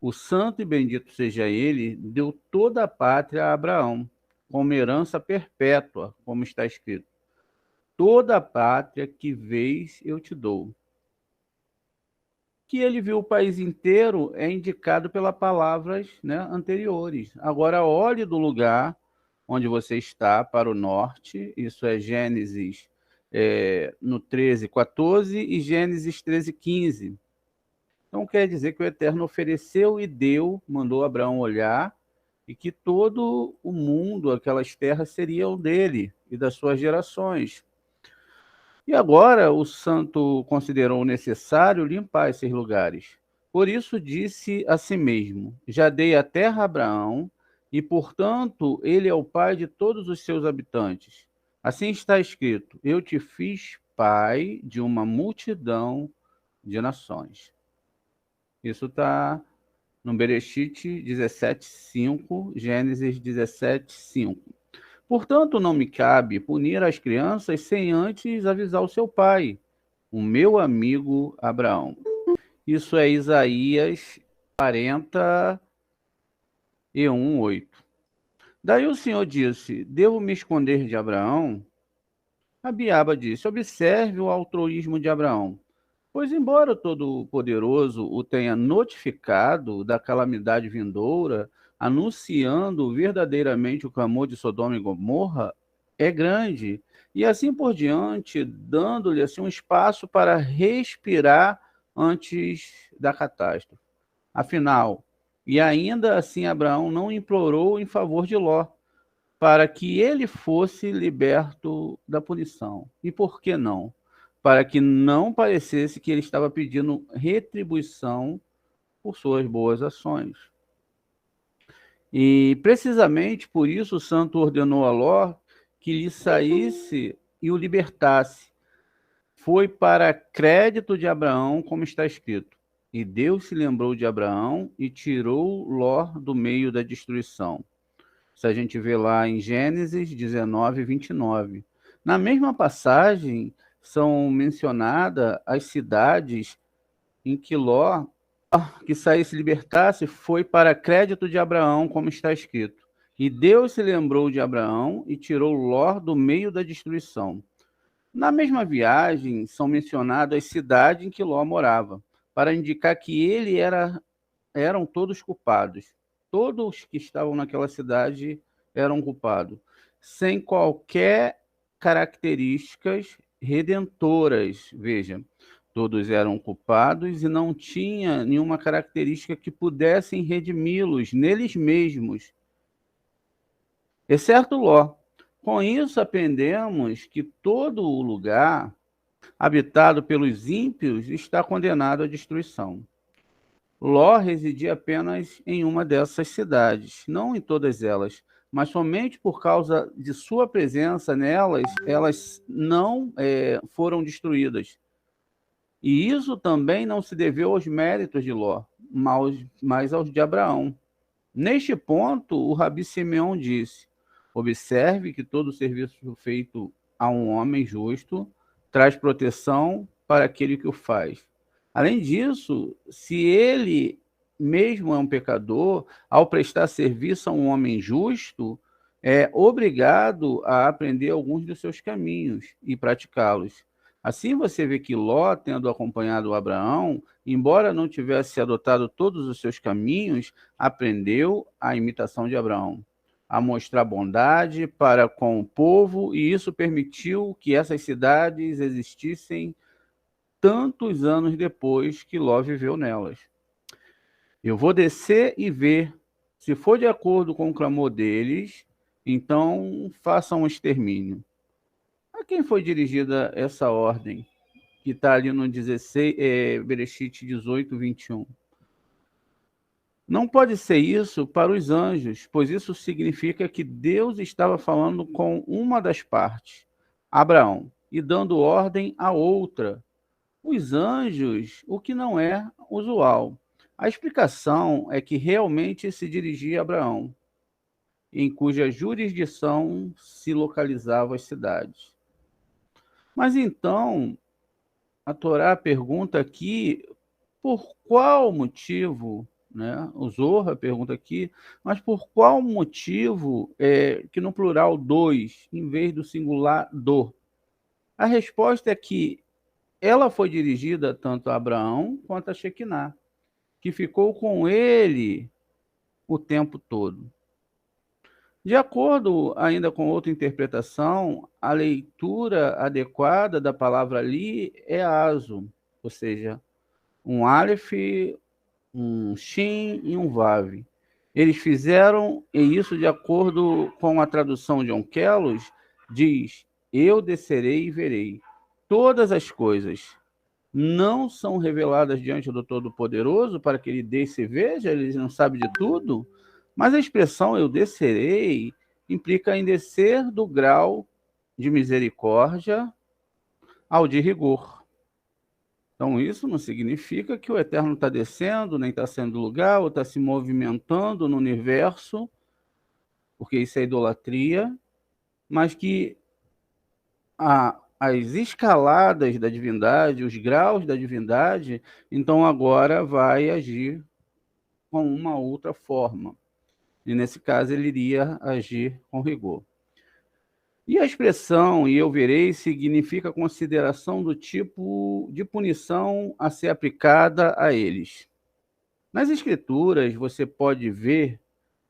O santo e bendito seja ele, deu toda a pátria a Abraão, como herança perpétua, como está escrito. Toda a pátria que vês eu te dou. Que ele viu o país inteiro é indicado pelas palavras, né, anteriores. Agora olhe do lugar onde você está para o norte, isso é Gênesis no 13:14 e Gênesis 13:15. Então quer dizer que o Eterno ofereceu e deu, mandou Abraão olhar, e que todo o mundo, aquelas terras, seriam dele e das suas gerações. E agora o santo considerou necessário limpar esses lugares. Por isso disse a si mesmo: já dei a terra a Abraão, e portanto ele é o pai de todos os seus habitantes. Assim está escrito: eu te fiz pai de uma multidão de nações. Isso está no Bereshit 17:5, Gênesis 17:5. Portanto, não me cabe punir as crianças sem antes avisar o seu pai, o meu amigo Abraão. Isso é Isaías 41:8. Daí o Senhor disse: devo me esconder de Abraão? Abiaba disse: observe o altruísmo de Abraão. Pois, embora o Todo-Poderoso o tenha notificado da calamidade vindoura, anunciando verdadeiramente o clamor de Sodoma e Gomorra, é grande, e assim por diante, dando-lhe assim um espaço para respirar antes da catástrofe. Afinal, e ainda assim Abraão não implorou em favor de Ló, para que ele fosse liberto da punição. E por que não? Para que não parecesse que ele estava pedindo retribuição por suas boas ações. E precisamente por isso o santo ordenou a Ló que lhe saísse e o libertasse. Foi para crédito de Abraão, como está escrito. E Deus se lembrou de Abraão e tirou Ló do meio da destruição. Isso a gente vê lá em Gênesis 19:29. Na mesma passagem, são mencionadas as cidades em que Ló, que saísse libertasse, foi para crédito de Abraão, como está escrito. E Deus se lembrou de Abraão e tirou Ló do meio da destruição. Na mesma viagem, são mencionadas as cidades em que Ló morava, para indicar que eram todos culpados. Todos que estavam naquela cidade eram culpados, sem qualquer características redentoras. Veja, todos eram culpados e não tinha nenhuma característica que pudessem redimi-los neles mesmos, exceto Ló. Com isso, aprendemos que todo o lugar habitado pelos ímpios está condenado à destruição. Ló residia apenas em uma dessas cidades, não em todas elas, mas somente por causa de sua presença nelas, elas não foram destruídas. E isso também não se deveu aos méritos de Ló, mas aos de Abraão. Neste ponto, o Rabi Simeão disse: observe que todo serviço feito a um homem justo traz proteção para aquele que o faz. Além disso, se ele mesmo é um pecador, ao prestar serviço a um homem justo, é obrigado a aprender alguns dos seus caminhos e praticá-los. Assim você vê que Ló, tendo acompanhado Abraão, embora não tivesse adotado todos os seus caminhos, aprendeu a imitação de Abraão, a mostrar bondade para com o povo, e isso permitiu que essas cidades existissem tantos anos depois que Ló viveu nelas. Eu vou descer e ver. Se for de acordo com o clamor deles, então façam um extermínio. A quem foi dirigida essa ordem? Que está ali no 16, Bereshit 18:21. Não pode ser isso para os anjos, pois isso significa que Deus estava falando com uma das partes, Abraão, e dando ordem à outra, os anjos, o que não é usual. A explicação é que realmente se dirigia a Abraão, em cuja jurisdição se localizavam as cidades. Mas então, a Torá pergunta aqui por qual motivo, né? O Zohar pergunta aqui, mas por qual motivo que no plural dois, em vez do singular do? A resposta é que ela foi dirigida tanto a Abraão quanto a Shekinah, que ficou com ele o tempo todo. De acordo ainda com outra interpretação, a leitura adequada da palavra ali é azo, ou seja, um aleph, um shin e um vav. Eles fizeram isso de acordo com a tradução de Onkelos, diz: eu descerei e verei. Todas as coisas não são reveladas diante do Todo-Poderoso para que ele desça e veja, ele não sabe de tudo, mas a expressão eu descerei implica em descer do grau de misericórdia ao de rigor. Então, isso não significa que o Eterno está descendo, nem está sendo lugar, ou está se movimentando no universo, porque isso é idolatria, mas que as escaladas da divindade, os graus da divindade, então agora vai agir com uma outra forma. E nesse caso ele iria agir com rigor. E a expressão "e eu verei" significa consideração do tipo de punição a ser aplicada a eles. Nas escrituras você pode ver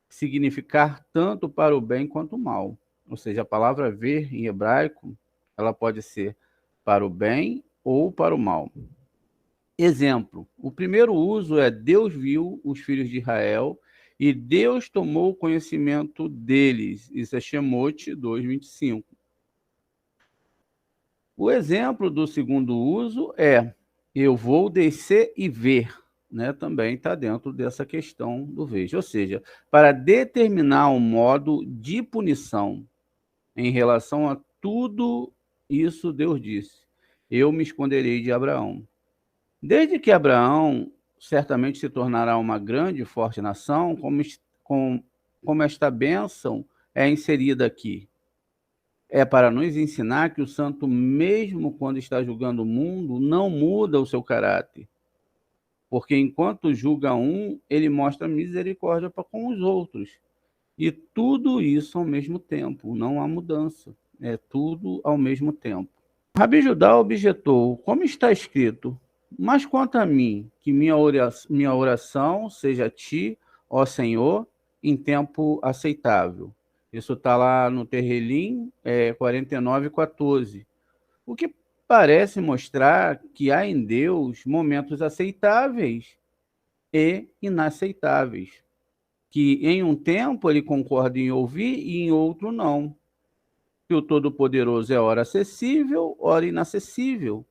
significar tanto para o bem quanto o mal. Ou seja, a palavra ver em hebraico, ela pode ser para o bem ou para o mal. Exemplo, o primeiro uso é Deus viu os filhos de Israel e Deus tomou conhecimento deles. Isso é Shemot 2:25. O exemplo do segundo uso é eu vou descer e ver, né? Também está dentro dessa questão do veja. Ou seja, para determinar um modo de punição em relação a tudo isso, Deus disse: eu me esconderei de Abraão. Desde que Abraão certamente se tornará uma grande e forte nação, como esta bênção é inserida aqui. É para nos ensinar que o santo, mesmo quando está julgando o mundo, não muda o seu caráter. Porque enquanto julga um, ele mostra misericórdia para com os outros. E tudo isso ao mesmo tempo, não há mudança. É tudo ao mesmo tempo. Rabi Judá objetou, como está escrito: mas quanto a mim, que minha oração seja a ti, ó Senhor, em tempo aceitável. Isso está lá no Terrelim 49:14. O que parece mostrar que há em Deus momentos aceitáveis e inaceitáveis, que em um tempo ele concorda em ouvir e em outro não. Que o Todo-Poderoso é ora acessível, ora inacessível.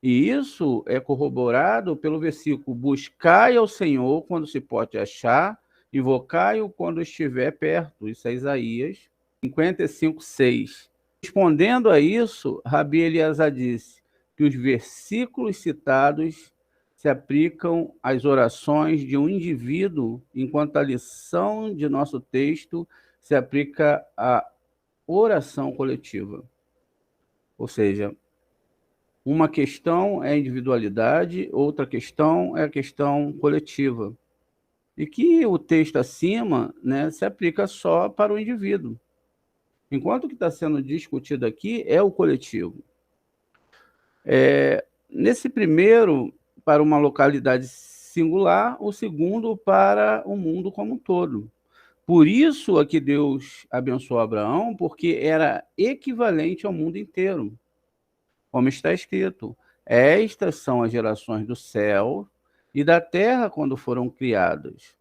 E isso é corroborado pelo versículo: buscai ao Senhor quando se pode achar, invocai-o quando estiver perto. Isso é Isaías 55:6. Respondendo a isso, Rabi Eliasar disse que os versículos citados se aplicam às orações de um indivíduo, enquanto a lição de nosso texto se aplica à oração coletiva. Ou seja, uma questão é a individualidade, outra questão é a questão coletiva. E que o texto acima, né, se aplica só para o indivíduo. Enquanto o que está sendo discutido aqui é o coletivo. Nesse primeiro, para uma localidade singular, o segundo para o mundo como um todo. Por isso é que Deus abençoou Abraão, porque era equivalente ao mundo inteiro. Como está escrito: estas são as gerações do céu e da terra quando foram criadas.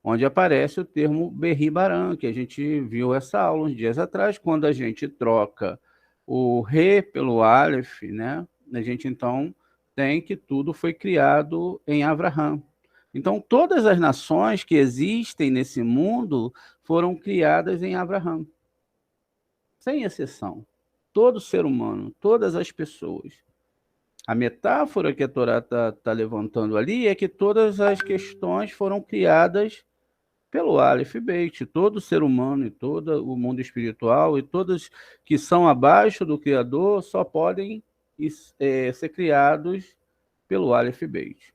Onde aparece o termo Berri Baran, que a gente viu essa aula uns dias atrás, quando a gente troca o Re pelo Aleph, né? A gente então tem que tudo foi criado em Avraham. Então, todas as nações que existem nesse mundo foram criadas em Avraham, sem exceção. Todo ser humano, todas as pessoas. A metáfora que a Torá está levantando ali é que todas as questões foram criadas pelo Aleph Beit, todo ser humano e todo o mundo espiritual e todos que são abaixo do Criador só podem ser criados pelo Aleph Beit.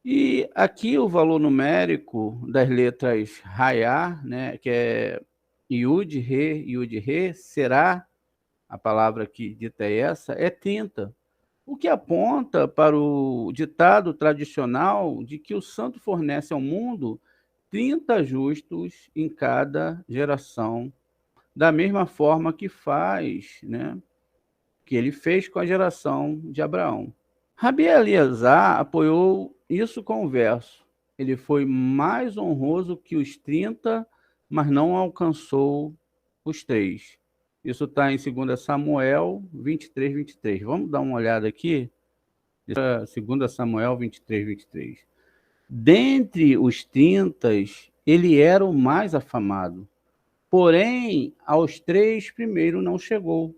E aqui o valor numérico das letras Raiá, né, que é Yud, Re, será, a palavra que dita é essa, é 30. O que aponta para o ditado tradicional de que o santo fornece ao mundo 30 justos em cada geração, da mesma forma que faz, né, que ele fez com a geração de Abraão. Rabi Eliezer apoiou isso com o verso: ele foi mais honroso que os 30, mas não alcançou os 3. Isso está em 2 Samuel 23. Vamos dar uma olhada aqui? 2 Samuel 23. Dentre os 30, ele era o mais afamado. Porém, aos 3 primeiro não chegou.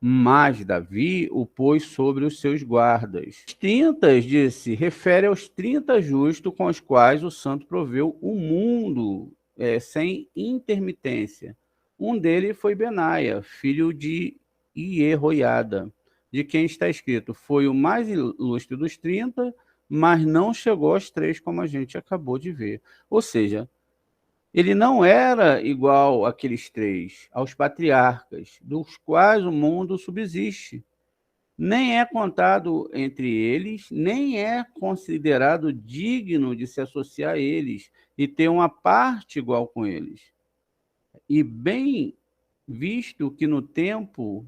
Mas Davi o pôs sobre os seus guardas. Os 30, disse, refere aos 30 justos com os quais o santo proveu o mundo sem intermitência. Um deles foi Benaia, filho de Iehoiada, de quem está escrito: foi o mais ilustre dos 30, mas não chegou aos 3, como a gente acabou de ver. Ou seja, ele não era igual àqueles 3, aos patriarcas, dos quais o mundo subsiste. Nem é contado entre eles, nem é considerado digno de se associar a eles e ter uma parte igual com eles. E bem visto que no tempo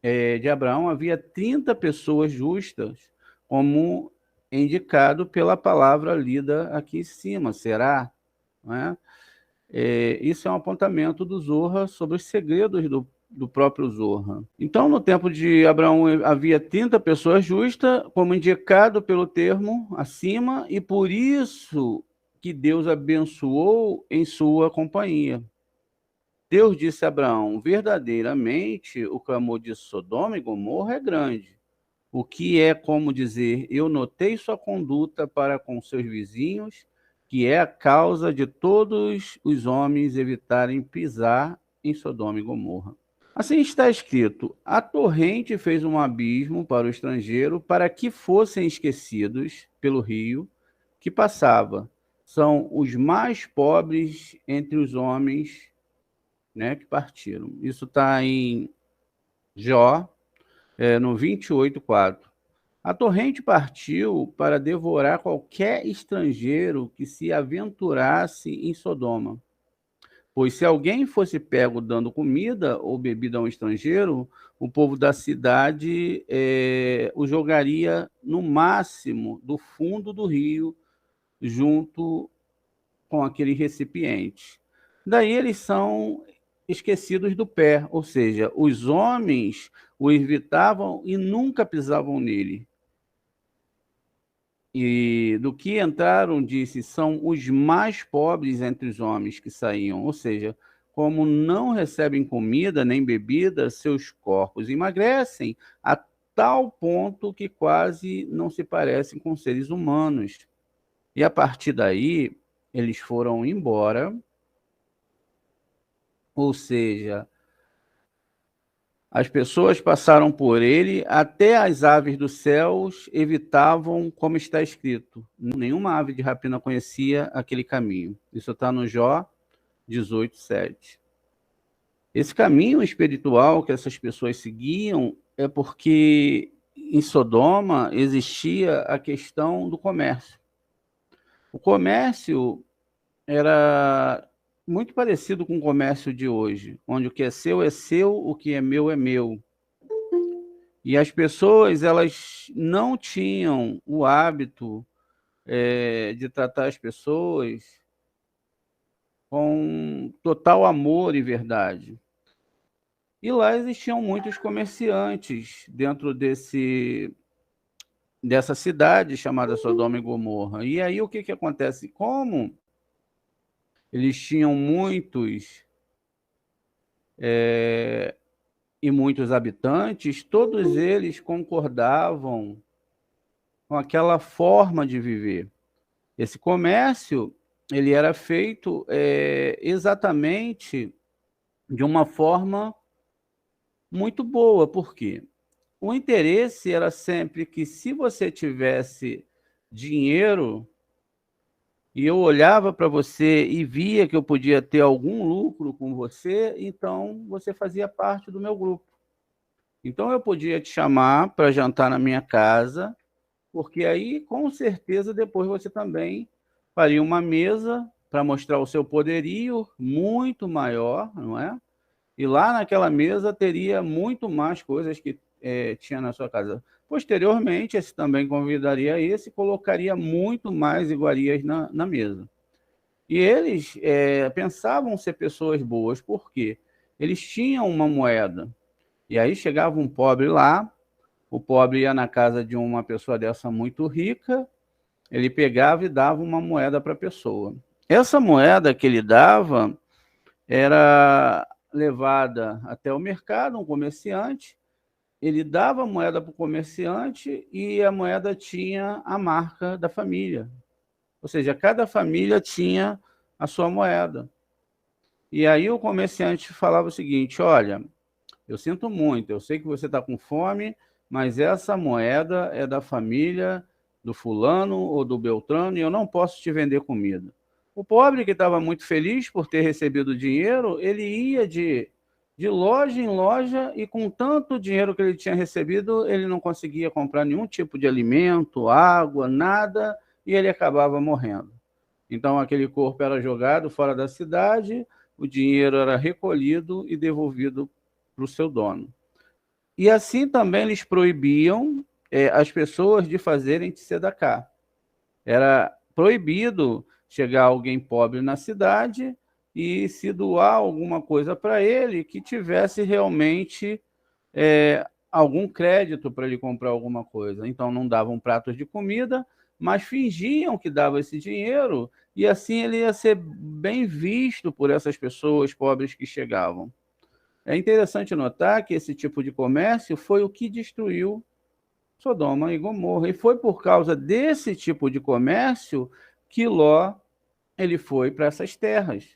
de Abraão havia 30 pessoas justas, como indicado pela palavra lida aqui em cima, será? Não é? Isso é um apontamento do Zohar sobre os segredos do próprio Zohar. Então, no tempo de Abraão, havia 30 pessoas justas, como indicado pelo termo acima, e por isso que Deus abençoou em sua companhia. Deus disse a Abraão: verdadeiramente o clamor de Sodoma e Gomorra é grande, o que é como dizer: eu notei sua conduta para com seus vizinhos, que é a causa de todos os homens evitarem pisar em Sodoma e Gomorra. Assim está escrito: a torrente fez um abismo para o estrangeiro, para que fossem esquecidos pelo rio que passava. São os mais pobres entre os homens, né, que partiram. Isso está em Jó, no 28:4. A torrente partiu para devorar qualquer estrangeiro que se aventurasse em Sodoma. Pois se alguém fosse pego dando comida ou bebida a um estrangeiro, o povo da cidade o jogaria no máximo do fundo do rio, junto com aquele recipiente. Daí eles são esquecidos do pé, ou seja, os homens o evitavam e nunca pisavam nele. E do que entraram, disse, são os mais pobres entre os homens que saíam, ou seja, como não recebem comida nem bebida, seus corpos emagrecem a tal ponto que quase não se parecem com seres humanos. E a partir daí, eles foram embora, ou seja, as pessoas passaram por ele, até as aves dos céus evitavam, como está escrito. Nenhuma ave de rapina conhecia aquele caminho. Isso está no Jó 18:7. Esse caminho espiritual que essas pessoas seguiam é porque em Sodoma existia a questão do comércio. O comércio era muito parecido com o comércio de hoje, onde o que é seu, o que é meu é meu. E as pessoas, elas não tinham o hábito de tratar as pessoas com total amor e verdade. E lá existiam muitos comerciantes dentro dessa cidade chamada Sodoma e Gomorra. E aí o que acontece? Como eles tinham muitos e muitos habitantes, todos eles concordavam com aquela forma de viver. Esse comércio ele era feito exatamente de uma forma muito boa. Por quê? O interesse era sempre que, se você tivesse dinheiro e eu olhava para você e via que eu podia ter algum lucro com você, então você fazia parte do meu grupo. Então eu podia te chamar para jantar na minha casa, porque aí com certeza depois você também faria uma mesa para mostrar o seu poderio muito maior, não é? E lá naquela mesa teria muito mais coisas que tinha na sua casa. Posteriormente, esse também convidaria esse e colocaria muito mais iguarias na mesa. E eles pensavam ser pessoas boas, porque eles tinham uma moeda. E aí chegava um pobre lá, o pobre ia na casa de uma pessoa dessa muito rica, ele pegava e dava uma moeda para a pessoa. Essa moeda que ele dava era levada até o mercado, um comerciante, ele dava a moeda para o comerciante e a moeda tinha a marca da família. Ou seja, cada família tinha a sua moeda. E aí o comerciante falava o seguinte: olha, eu sinto muito, eu sei que você está com fome, mas essa moeda é da família do fulano ou do Beltrano e eu não posso te vender comida. O pobre, que estava muito feliz por ter recebido o dinheiro, ele ia de loja em loja e, com tanto dinheiro que ele tinha recebido, ele não conseguia comprar nenhum tipo de alimento, água, nada, e ele acabava morrendo. Então aquele corpo era jogado fora da cidade, o dinheiro era recolhido e devolvido para o seu dono. E assim também eles proibiam as pessoas de fazerem tzedakah. Era proibido chegar alguém pobre na cidade e se doar alguma coisa para ele que tivesse realmente algum crédito para ele comprar alguma coisa. Então não davam pratos de comida, mas fingiam que dava esse dinheiro e assim ele ia ser bem visto por essas pessoas pobres que chegavam. É interessante notar que esse tipo de comércio foi o que destruiu Sodoma e Gomorra. E foi por causa desse tipo de comércio que Ló ele foi para essas terras.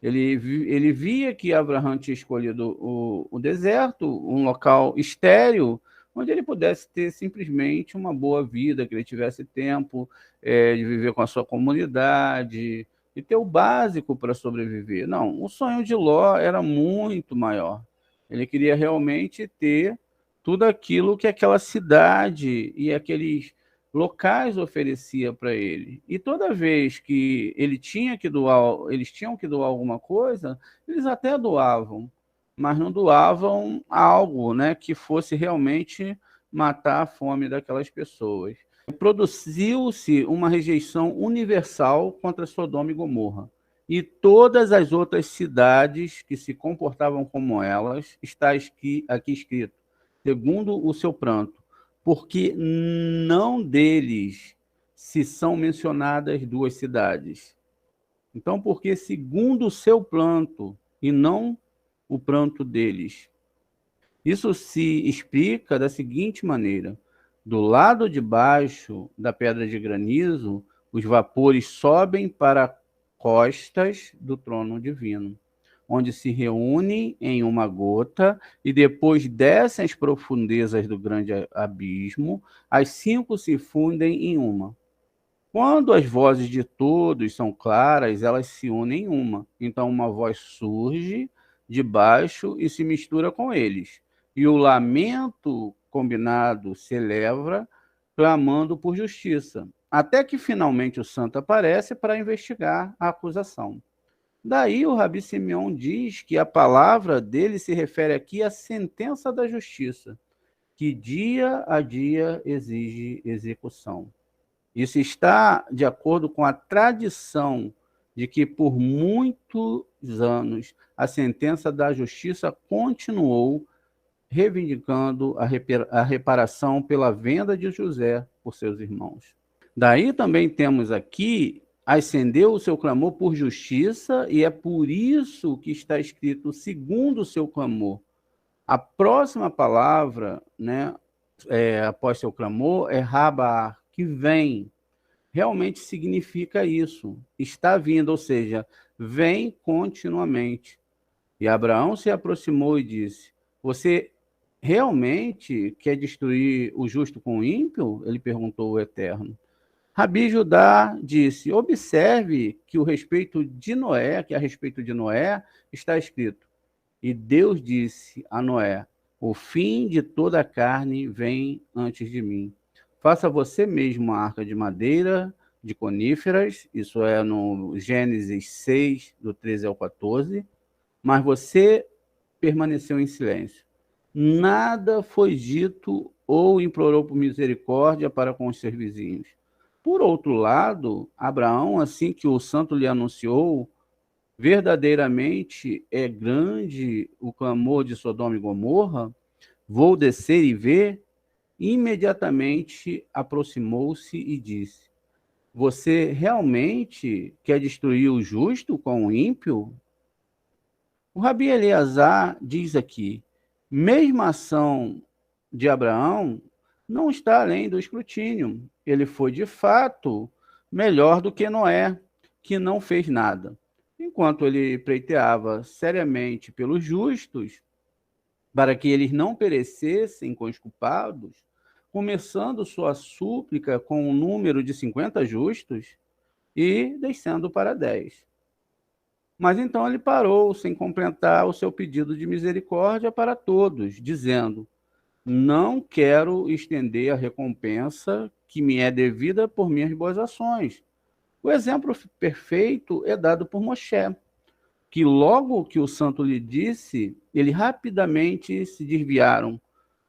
Ele via que Abraão tinha escolhido o deserto, um local estéril, onde ele pudesse ter simplesmente uma boa vida, que ele tivesse tempo de viver com a sua comunidade, e ter o básico para sobreviver. Não, o sonho de Ló era muito maior. Ele queria realmente ter tudo aquilo que aquela cidade e aqueles locais oferecia para ele. E toda vez que ele tinha que doar, eles tinham que doar alguma coisa, eles até doavam, mas não doavam algo, né, que fosse realmente matar a fome daquelas pessoas. Produziu-se uma rejeição universal contra Sodoma e Gomorra. E todas as outras cidades que se comportavam como elas, está aqui escrito, segundo o seu pranto, porque não deles se são mencionadas duas cidades. Então, porque segundo o seu pranto e não o pranto deles. Isso se explica da seguinte maneira: do lado de baixo da pedra de granizo, os vapores sobem para costas do trono divino, onde se reúnem em uma gota e depois descem às profundezas do grande abismo, as cinco se fundem em uma. Quando as vozes de todos são claras, elas se unem em uma. Então uma voz surge de baixo e se mistura com eles. E o lamento combinado se eleva, clamando por justiça, até que finalmente o santo aparece para investigar a acusação. Daí o Rabi Simeão diz que a palavra dele se refere aqui à sentença da justiça, que dia a dia exige execução. Isso está de acordo com a tradição de que por muitos anos a sentença da justiça continuou reivindicando a reparação pela venda de José por seus irmãos. Daí também temos aqui: ascendeu o seu clamor por justiça, e é por isso que está escrito segundo o seu clamor. A próxima palavra, né, após seu clamor, é Rabar, que vem. Realmente significa isso. Está vindo, ou seja, vem continuamente. E Abraão se aproximou e disse: você realmente quer destruir o justo com o ímpio? Ele perguntou o Eterno. Rabi Judá disse: observe que a respeito de Noé está escrito: e Deus disse a Noé: o fim de toda a carne vem antes de mim. Faça você mesmo uma arca de madeira, de coníferas, isso é no Gênesis 6, do 13 ao 14, mas você permaneceu em silêncio. Nada foi dito ou implorou por misericórdia para com os seus vizinhos. Por outro lado, Abraão, assim que o santo lhe anunciou, verdadeiramente é grande o clamor de Sodoma e Gomorra, vou descer e ver, imediatamente aproximou-se e disse: você realmente quer destruir o justo com o ímpio? O Rabi Eleazar diz aqui: mesma ação de Abraão não está além do escrutínio. Ele foi, de fato, melhor do que Noé, que não fez nada. Enquanto ele pleiteava seriamente pelos justos, para que eles não perecessem com os culpados, começando sua súplica com um número de 50 justos e descendo para 10. Mas então ele parou sem completar o seu pedido de misericórdia para todos, dizendo: não quero estender a recompensa que me é devida por minhas boas ações. O exemplo perfeito é dado por Moshe, que logo que o santo lhe disse, ele rapidamente se desviaram.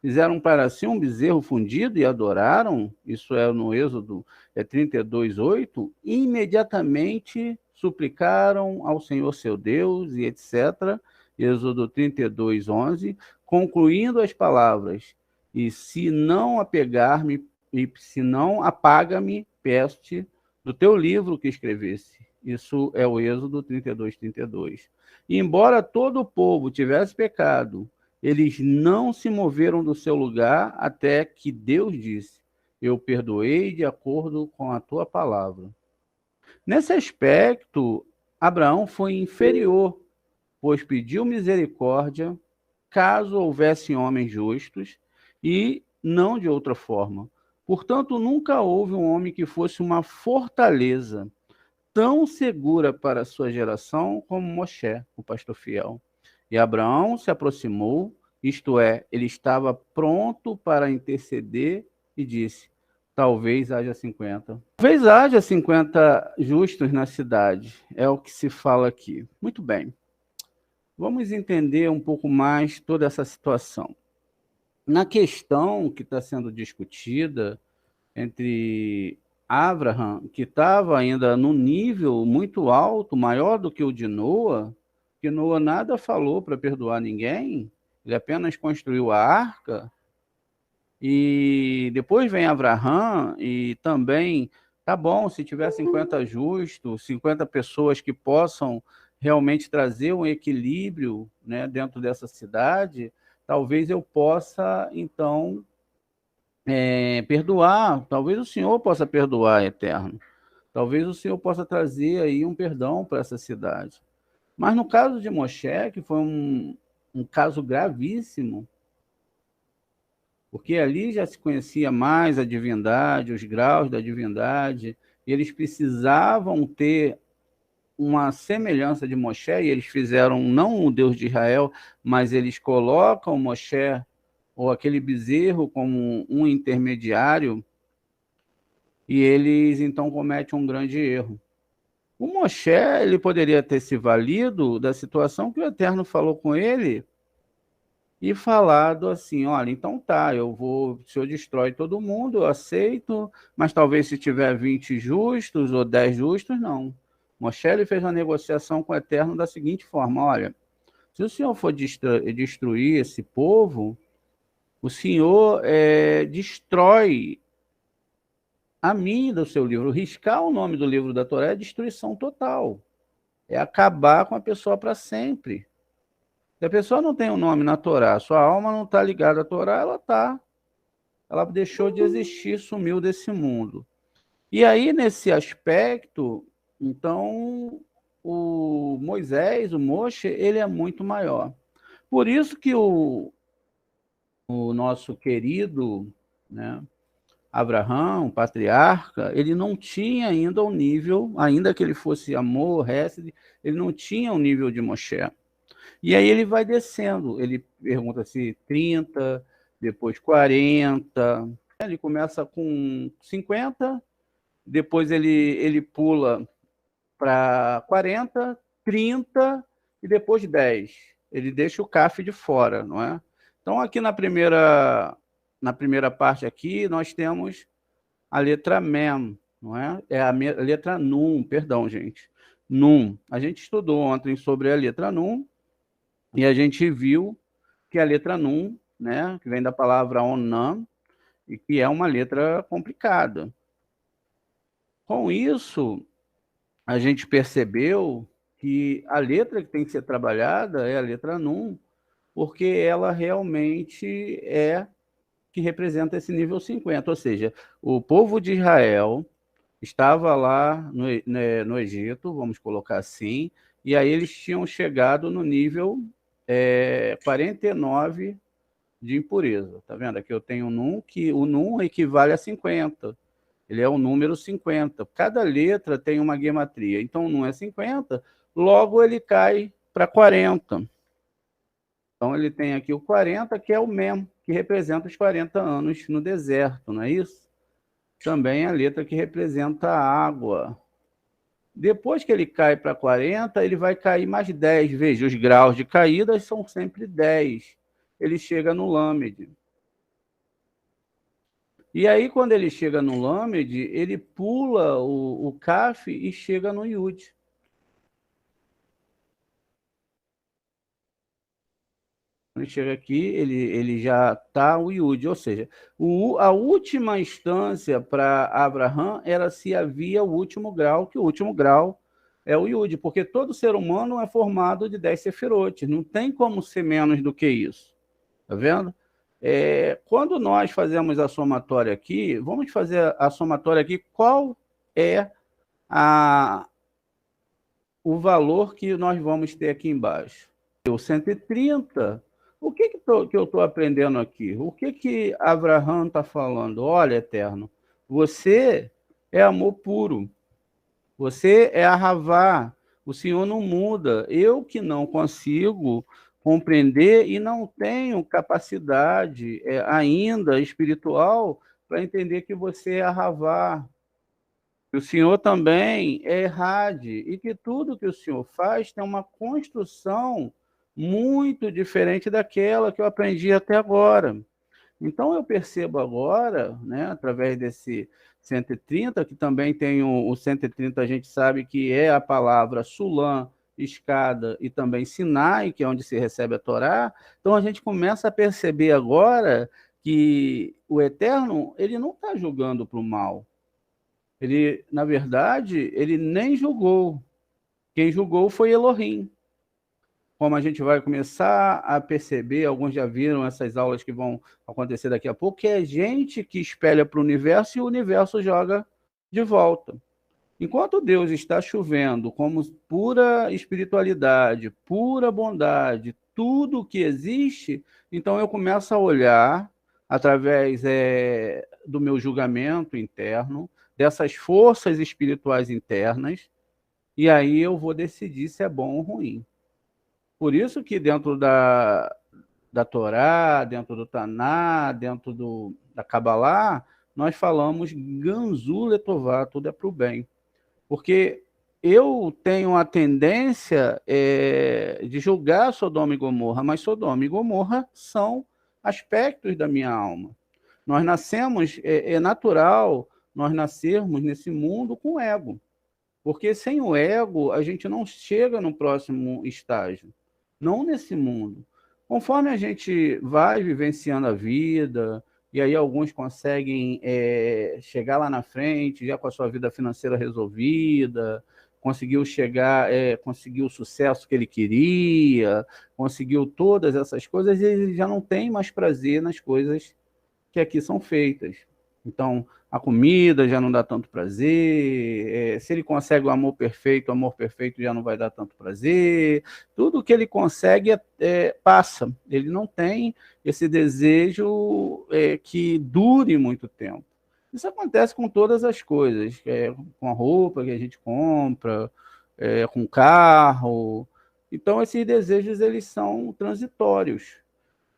Fizeram para si um bezerro fundido e adoraram, isso é no Êxodo 32:8, e imediatamente suplicaram ao Senhor seu Deus e etc. Êxodo 32:11, concluindo as palavras: e se não apegar-me, e se não apaga-me, peço-te do teu livro que escrevesse. Isso é o Êxodo 32:32. E embora todo o povo tivesse pecado, eles não se moveram do seu lugar até que Deus disse: eu perdoei de acordo com a tua palavra. Nesse aspecto, Abraão foi inferior, pois pediu misericórdia caso houvesse homens justos e não de outra forma. Portanto, nunca houve um homem que fosse uma fortaleza tão segura para a sua geração como Moshe, o pastor fiel. E Abraão se aproximou, isto é, ele estava pronto para interceder e disse: talvez haja 50. Talvez haja 50 justos na cidade, é o que se fala aqui. Muito bem, vamos entender um pouco mais toda essa situação. Na questão que está sendo discutida entre Abraham, que estava ainda num nível muito alto, maior do que o de Noa, que Noa nada falou para perdoar ninguém, ele apenas construiu a arca, e depois vem Abraão e também, tá bom, se tiver 50 justos, 50 pessoas que possam realmente trazer um equilíbrio, né, dentro dessa cidade, talvez eu possa, então, perdoar, talvez o Senhor possa perdoar, Eterno. Talvez o Senhor possa trazer aí um perdão para essa cidade. Mas no caso de Moshe, que foi um caso gravíssimo, porque ali já se conhecia mais a divindade, os graus da divindade, e eles precisavam ter uma semelhança de Moshe, e eles fizeram não o Deus de Israel, mas eles colocam Moshe, ou aquele bezerro, como um intermediário, e eles então cometem um grande erro. O Moshe, ele poderia ter se valido da situação que o Eterno falou com ele e falado assim: olha, então tá, o Senhor destrói todo mundo, eu aceito, mas talvez se tiver 20 justos ou 10 justos, não. Moshe, ele fez uma negociação com o Eterno da seguinte forma: olha, se o Senhor for destruir esse povo, o Senhor destrói a mim do seu livro. Riscar o nome do livro da Torá é destruição total. É acabar com a pessoa para sempre. Se a pessoa não tem um nome na Torá, sua alma não está ligada à Torá, ela está. Ela deixou de existir, sumiu desse mundo. E aí, nesse aspecto, então, o Moisés, o Moshe, ele é muito maior. Por isso que o nosso querido, né, Abraão, o patriarca, ele não tinha ainda o nível, ainda que ele fosse amor, Hesed, ele não tinha o nível de Moshe. E aí ele vai descendo, ele pergunta se 30, depois 40, ele começa com 50, depois ele pula para 40, 30 e depois 10. Ele deixa o CAF de fora, não é? Então, aqui na primeira parte aqui, nós temos a letra Mem, não é? É a letra Num, perdão, gente. Num. A gente estudou ontem sobre a letra Num e a gente viu que a letra Num, né, que vem da palavra Onam, e que é uma letra complicada. Com isso, a gente percebeu que a letra que tem que ser trabalhada é a letra Num, porque ela realmente é que representa esse nível 50, ou seja, o povo de Israel estava lá no Egito, vamos colocar assim, e aí eles tinham chegado no nível 49 de impureza. Tá vendo? Aqui eu tenho um Num, que o Num equivale a 50. Ele é o número 50. Cada letra tem uma gematria. Então, o Num é 50, logo ele cai para 40. Então, ele tem aqui o 40, que é o Mem, que representa os 40 anos no deserto, não é isso? Também a letra que representa a água. Depois que ele cai para 40, ele vai cair mais 10. Veja, os graus de caída são sempre 10. Ele chega no Lâmede. E aí, quando ele chega no Lamed, ele pula o Kaf e chega no Yud. Quando ele chega aqui, ele já está o Yud, ou seja, a última instância para Abraham era se havia o último grau, que o último grau é o Yud, porque todo ser humano é formado de 10 sefirotes, não tem como ser menos do que isso. Tá vendo? Quando nós fazemos a somatória aqui, vamos fazer a somatória aqui, qual é a, o valor que nós vamos ter aqui embaixo? O 130. O que eu estou aprendendo aqui? O que Abraham está falando? Olha, Eterno, você é amor puro. Você é a Ravá. O Senhor não muda. Eu que não consigo compreender e não tenho capacidade ainda espiritual para entender que você é a Ravá. O Senhor também é Errade e que tudo que o Senhor faz tem uma construção muito diferente daquela que eu aprendi até agora. Então, eu percebo agora, né, através desse 130, que também tem o 130, a gente sabe que é a palavra Sulam, escada e também Sinai, que é onde se recebe a Torá. Então, a gente começa a perceber agora que o Eterno, ele não está julgando para o mal. Ele, na verdade, ele nem julgou. Quem julgou foi Elohim. Como a gente vai começar a perceber, alguns já viram essas aulas que vão acontecer daqui a pouco, que é gente que espelha para o universo e o universo joga de volta. Enquanto Deus está chovendo como pura espiritualidade, pura bondade, tudo que existe, então eu começo a olhar através do meu julgamento interno, dessas forças espirituais internas, e aí eu vou decidir se é bom ou ruim. Por isso que dentro da Torá, dentro do Taná, dentro da Kabbalah, nós falamos Ganzu Letová, tudo é para o bem. Porque eu tenho a tendência de julgar Sodoma e Gomorra, mas Sodoma e Gomorra são aspectos da minha alma. Nós nascemos, é natural nós nascermos nesse mundo com ego. Porque sem o ego, a gente não chega no próximo estágio. Não nesse mundo. Conforme a gente vai vivenciando a vida, e aí alguns conseguem chegar lá na frente, já com a sua vida financeira resolvida, conseguiu chegar, conseguiu o sucesso que ele queria, conseguiu todas essas coisas, e ele já não tem mais prazer nas coisas que aqui são feitas. Então, a comida já não dá tanto prazer, se ele consegue o amor perfeito já não vai dar tanto prazer, tudo que ele consegue passa, ele não tem esse desejo que dure muito tempo. Isso acontece com todas as coisas, com a roupa que a gente compra, com o carro. Então, esses desejos eles são transitórios.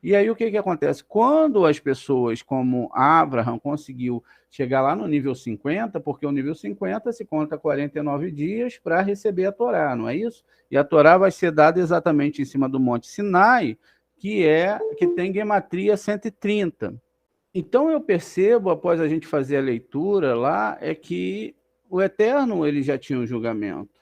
E aí o que, que acontece? Quando as pessoas, como Abraham, conseguiu chegar lá no nível 50, porque o nível 50 se conta 49 dias para receber a Torá, não é isso? E a Torá vai ser dada exatamente em cima do Monte Sinai, que tem gematria 130. Então eu percebo, após a gente fazer a leitura lá, é que o Eterno ele já tinha um julgamento.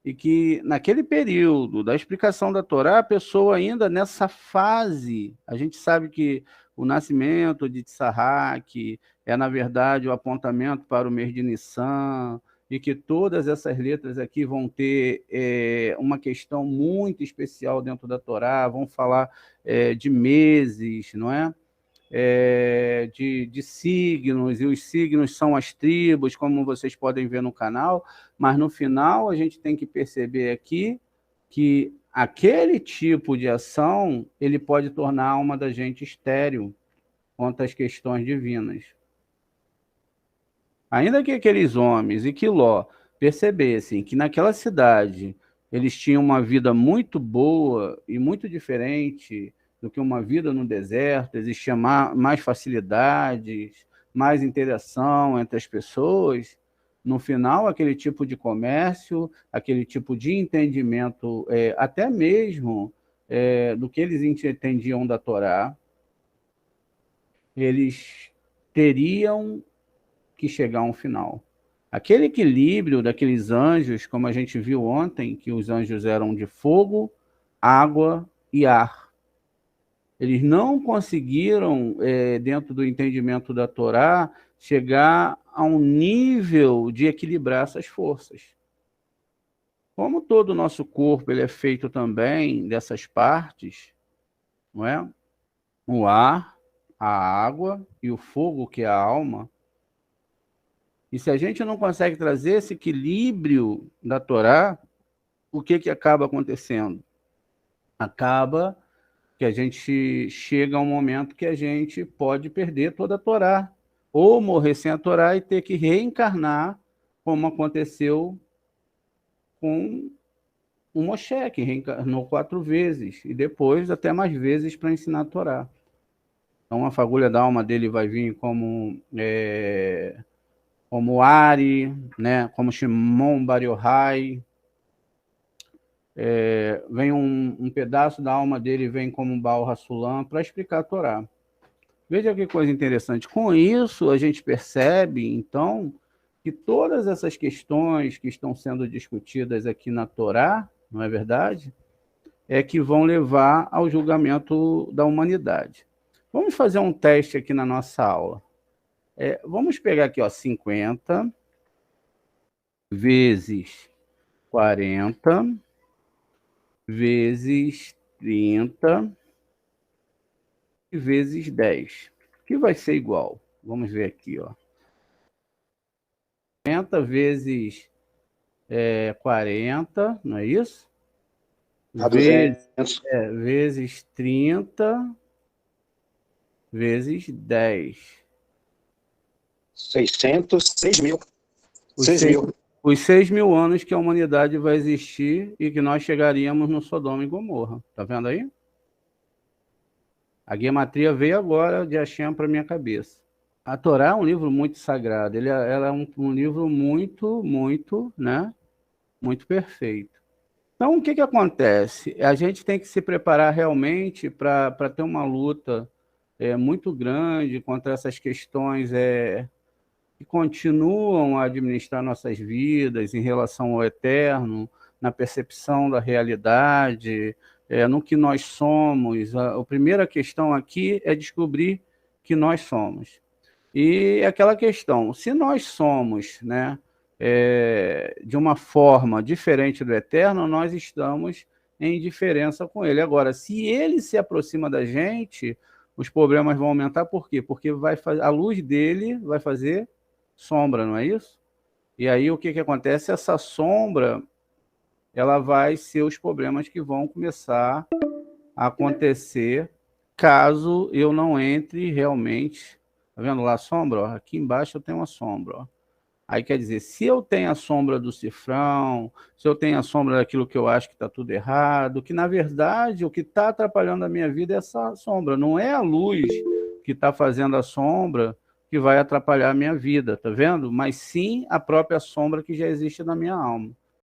E que naquele período da explicação da Torá, a pessoa ainda nessa fase, a gente sabe que o nascimento de Tsarrak é, na verdade, o apontamento para o mês de Nissan, e que todas essas letras aqui vão ter uma questão muito especial dentro da Torá, vão falar de meses, não é? De signos, e os signos são as tribos, como vocês podem ver no canal, mas no final a gente tem que perceber aqui que aquele tipo de ação ele pode tornar a alma da gente estéril quanto às questões divinas. Ainda que aqueles homens e Quiló percebessem que naquela cidade eles tinham uma vida muito boa e muito diferente do que uma vida no deserto, existia mais facilidades, mais interação entre as pessoas, no final, aquele tipo de comércio, aquele tipo de entendimento, até mesmo do que eles entendiam da Torá, eles teriam que chegar a um final. Aquele equilíbrio daqueles anjos, como a gente viu ontem, que os anjos eram de fogo, água e ar. Eles não conseguiram, dentro do entendimento da Torá, chegar a um nível de equilibrar essas forças. Como todo o nosso corpo ele é feito também dessas partes, não é? O ar, a água e o fogo, que é a alma. E se a gente não consegue trazer esse equilíbrio da Torá, o que, que acaba acontecendo? Acaba que a gente chega a um momento que a gente pode perder toda a Torá, ou morrer sem a Torá e ter que reencarnar, como aconteceu com o Moshe, que reencarnou 4 vezes, e depois até mais vezes para ensinar a Torá. Então a fagulha da alma dele vai vir como Ari, né, como Shimon Bar Yochai, vem um pedaço da alma dele, vem como Baal Hassulam, para explicar a Torá. Veja que coisa interessante. Com isso, a gente percebe, então, que todas essas questões que estão sendo discutidas aqui na Torá, não é verdade? É que vão levar ao julgamento da humanidade. Vamos fazer um teste aqui na nossa aula. Vamos pegar aqui, ó, 50 vezes 40 vezes 30 e vezes 10, que vai ser igual. Vamos ver aqui, ó. 40 vezes 40, não é isso? A 200. Vezes 30 vezes 10. 600, 6 mil. 6 mil. Os 6.000 anos que a humanidade vai existir e que nós chegaríamos no Sodoma e Gomorra. Tá vendo aí? A gematria veio agora de Hashem para minha cabeça. A Torá é um livro muito sagrado. Ela é um livro muito, muito, né? Muito perfeito. Então, o que, que acontece? A gente tem que se preparar realmente para ter uma luta muito grande contra essas questões que continuam a administrar nossas vidas em relação ao eterno, na percepção da realidade, no que nós somos. A primeira questão aqui é descobrir que nós somos. E aquela questão, se nós somos, né, de uma forma diferente do eterno, nós estamos em diferença com ele. Agora, se ele se aproxima da gente, os problemas vão aumentar. Por quê? Porque a luz dele vai fazer sombra, não é isso? E aí o que acontece? Essa sombra, ela vai ser os problemas que vão começar a acontecer caso eu não entre realmente. Tá vendo lá a sombra? Ó? Aqui embaixo eu tenho uma sombra. Ó. Aí quer dizer, se eu tenho a sombra do cifrão, se eu tenho a sombra daquilo que eu acho que está tudo errado, que na verdade o que está atrapalhando a minha vida é essa sombra, não é a luz que está fazendo a sombra que vai atrapalhar a minha vida, tá vendo? Mas sim a própria sombra que já existe na minha alma.